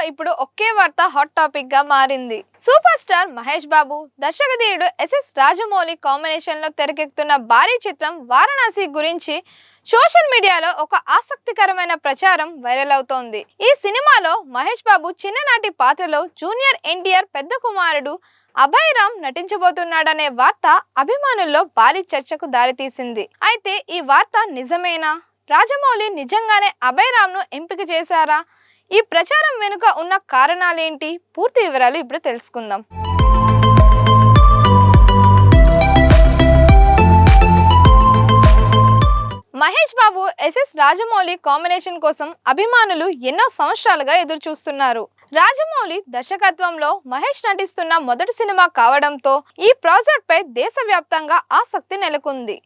ఇప్పుడు ఒకే వార్త hot topic గా మారింది. Super star Mahesh Babu, దర్శకధీరుడు SS Rajamouli combination లో తెరకెక్కుతున్న భారీ చిత్రం వారణాసి గురించి సోషల్ మీడియాలో ఒక ఆసక్తికరమైన ప్రచారం వైరల్ అవుతోంది. ఈ సినిమాలో మహేష్ బాబు చిన్ననాటి పాత్రలో జూనియర్ ఎన్టీఆర్ పెద్ద కుమారుడు అభయ్ రామ్ నటించబోతున్నాడనే వార్త అభిమానుల్లో భారీ చర్చకు దారితీసింది. అయితే ఈ వార్త నిజమేనా? రాజమౌళి నిజంగానే అభయ్ రామ్ ను ఎంపిక చేశారా? ఈ ప్రచారం వెనుక ఉన్న కారణాలేంటి? పూర్తి వివరాలు ఇప్పుడు తెలుసుకుందాం. మహేష్ బాబు ఎస్ఎస్ రాజమౌళి కాంబినేషన్ కోసం అభిమానులు ఎన్నో సంవత్సరాలుగా ఎదురు చూస్తున్నారు. రాజమౌళి దర్శకత్వంలో మహేష్ నటిస్తున్న మొదటి సినిమా కావడంతో ఈ ప్రాజెక్ట్ పై దేశవ్యాప్తంగా ఆసక్తి నెలకొంది.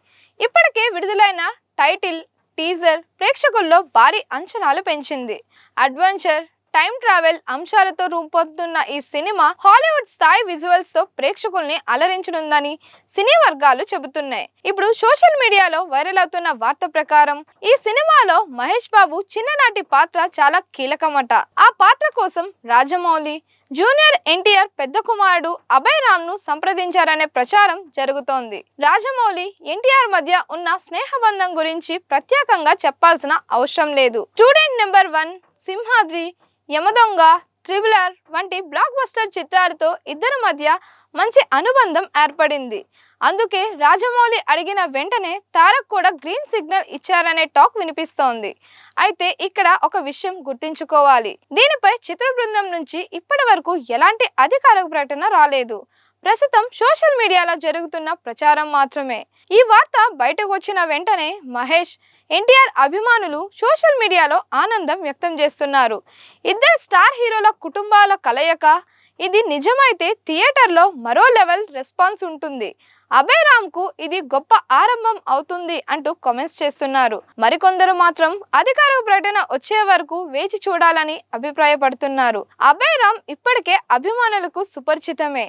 ఇప్పటికే విడుదలైన టైటిల్, టీజర్ ప్రేక్షకుల్లో భారీ అంచనాలు పెంచింది. అడ్వెంచర్, టైం ట్రావెల్ అంశాలతో రూపొందుతున్న ఈ సినిమా హాలీవుడ్ స్థాయి విజువల్స్ తో ప్రేక్షకుల్ని అలరించనుందని సినీ వర్గాలు చెబుతున్నాయి. ఇప్పుడు సోషల్ మీడియాలో వైరల్ అవుతున్న వార్త ప్రకారం ఈ సినిమాలో మహేష్ బాబు చిన్ననాటి పాత్ర చాలా కీలకమట. ఆ పాత్ర కోసం రాజమౌళి జూనియర్ ఎన్టీఆర్ పెద్ద కుమారుడు అభయ్ రామ్ ను సంప్రదించారనే ప్రచారం జరుగుతోంది. రాజమౌళి ఎన్టీఆర్ మధ్య ఉన్న స్నేహబంధం గురించి ప్రత్యేకంగా చెప్పాల్సిన అవసరం లేదు. Student number 1, Simhadri, Yamadonga, triple R వంటి బ్లాక్ బస్టర్ చిత్రాలతో ఇద్దరి మధ్య మంచి అనుబంధం ఏర్పడింది. అందుకే రాజమౌళి అడిగిన వెంటనే తారక్ కూడా గ్రీన్ సిగ్నల్ ఇచ్చారనే టాక్ వినిపిస్తోంది. అయితే ఇక్కడ ఒక విషయం గుర్తుంచుకోవాలి. దీనిపై చిత్ర బృందం నుంచి ఇప్పటి వరకు ఎలాంటి అధికారిక ప్రకటన రాలేదు. ప్రస్తుతం సోషల్ మీడియాలో జరుగుతున్న ప్రచారం మాత్రమే. ఈ వార్త బయటకు వచ్చిన వెంటనే మహేష్, ఎన్టీఆర్ అభిమానులు సోషల్ మీడియాలో ఆనందం వ్యక్తం చేస్తున్నారు. ఇద్దరు స్టార్ హీరోల కుటుంబాల కలయిక. ఇది నిజమైతే థియేటర్లో మరో లెవెల్ రెస్పాన్స్ ఉంటుంది. అభయ్ రామ్ కు ఇది గొప్ప ఆరంభం అవుతుంది అంటూ కామెంట్స్ చేస్తున్నారు. మరికొందరు మాత్రం అధికారిక ప్రకటన వచ్చే వరకు వేచి చూడాలని అభిప్రాయపడుతున్నారు. అభయ్ రామ్ ఇప్పటికే అభిమానులకు సుపరిచితమే.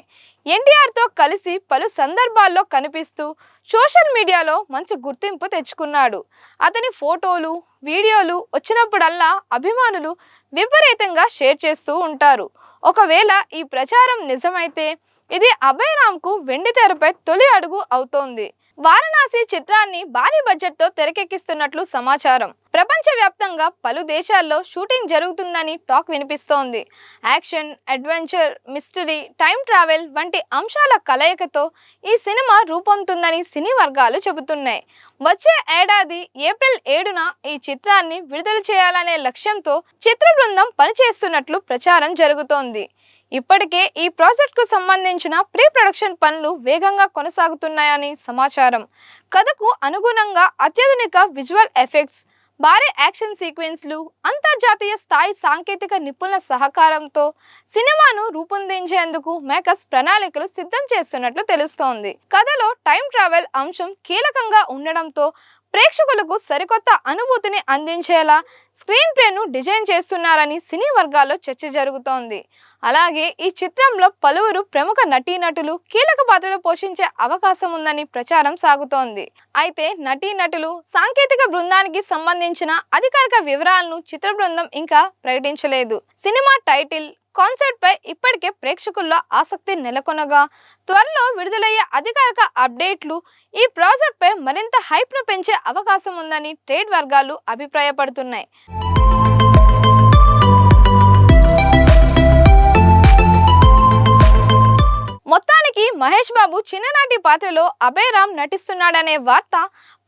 ఎన్టీఆర్ తో కలిసి పలు సందర్భాల్లో కనిపిస్తూ సోషల్ మీడియాలో మంచి గుర్తింపు తెచ్చుకున్నాడు. అతని ఫోటోలు, వీడియోలు వచ్చినప్పుడల్లా అభిమానులు విపరీతంగా షేర్ చేస్తూ ఉంటారు. ఒకవేళ ఈ ప్రచారం నిజమైతే ఇది అభయ్ రామ్ కు వెండి తెరపై తొలి అడుగు అవుతోంది. వారణాసి చిత్రాన్ని భారీ బడ్జెట్ తో తెరకెక్కిస్తున్నట్లు సమాచారం. ప్రపంచవ్యాప్తంగా పలు దేశాల్లో షూటింగ్ జరుగుతుందని టాక్ వినిపిస్తోంది. Action, adventure, mystery, time travel వంటి అంశాల కలయికతో ఈ సినిమా రూపొందుతుందని సినీ వర్గాలు చెబుతున్నాయి. వచ్చే ఏడాది ఏప్రిల్ 7న ఈ చిత్రాన్ని విడుదల చేయాలనే లక్ష్యంతో చిత్ర బృందం పనిచేస్తున్నట్లు ప్రచారం జరుగుతోంది. ఇప్పటికే ఈ ప్రాజెక్ట్ కు సంబంధించిన ప్రీ ప్రొడక్షన్ పనులు వేగంగా కొనసాగుతున్నాయని సమాచారం. కథకు అనుగుణంగా అత్యాధునిక విజువల్ ఎఫెక్ట్స్, భారీ యాక్షన్ సీక్వెన్స్లు, అంతర్జాతీయ స్థాయి సాంకేతిక నిపుణుల సహకారంతో సినిమాను రూపొందించేందుకు మేకర్స్ ప్రణాళికలు సిద్ధం చేస్తున్నట్లు తెలుస్తోంది. కథలో టైం ట్రావెల్ అంశం కీలకంగా ఉండడంతో ప్రేక్షకులకు సరికొత్త అనుభూతిని అందించేలా స్క్రీన్ ప్లేను డిజైన్ చేస్తున్నారని సినీ వర్గాల్లో చర్చ జరుగుతోంది. అలాగే ఈ చిత్రంలో పలువురు ప్రముఖ నటీనటులు కీలక పాత్రలు పోషించే అవకాశం ఉందని ప్రచారం సాగుతోంది. అయితే నటీనటులు, సాంకేతిక బృందానికి సంబంధించిన అధికారిక వివరాలను చిత్ర బృందం ఇంకా ప్రకటించలేదు. సినిమా టైటిల్, కాన్సెప్ట్ పై ఇప్పటికే ప్రేక్షకుల్లో ఆసక్తి నెలకొనగా త్వరలో విడుదలయ్యే అధికారిక అప్డేట్లు ఈ ప్రాజెక్ట్ పై మరింత హైప్ ను పెంచే అవకాశం ఉందని ట్రేడ్ వర్గాలు అభిప్రాయపడుతున్నాయి. మొత్తానికి మహేష్ బాబు చిన్ననాటి పాత్రలో అభయ్ రామ్ నటిస్తున్నాడనే వార్త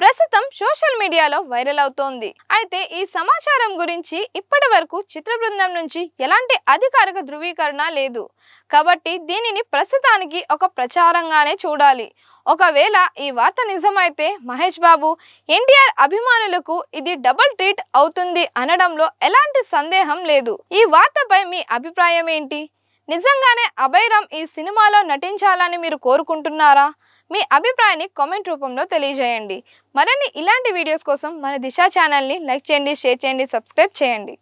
ప్రస్తుతం సోషల్ మీడియాలో వైరల్ అవుతోంది. అయితే ఈ సమాచారం గురించి ఇప్పటి వరకు చిత్ర బృందం నుంచి ఎలాంటి అధికారిక ధృవీకరణ లేదు. కాబట్టి దీనిని ప్రస్తుతానికి ఒక ప్రచారంగానే చూడాలి. ఒకవేళ ఈ వార్త నిజమైతే మహేష్ బాబు, ఎన్టీఆర్ అభిమానులకు ఇది డబుల్ ట్రీట్ అవుతుంది అనడంలో ఎలాంటి సందేహం లేదు. ఈ వార్తపై మీ అభిప్రాయం ఏంటి? నిజంగానే అభయ్ రామ్ ఈ సినిమాలో నటించాలని మీరు కోరుకుంటున్నారా? మీ అభిప్రాయాన్ని కామెంట్ రూపంలో తెలియజేయండి. మరిన్ని ఇలాంటి వీడియోస్ కోసం మన దిశ ఛానల్ని లైక్ చేయండి, షేర్ చేయండి, సబ్స్క్రైబ్ చేయండి.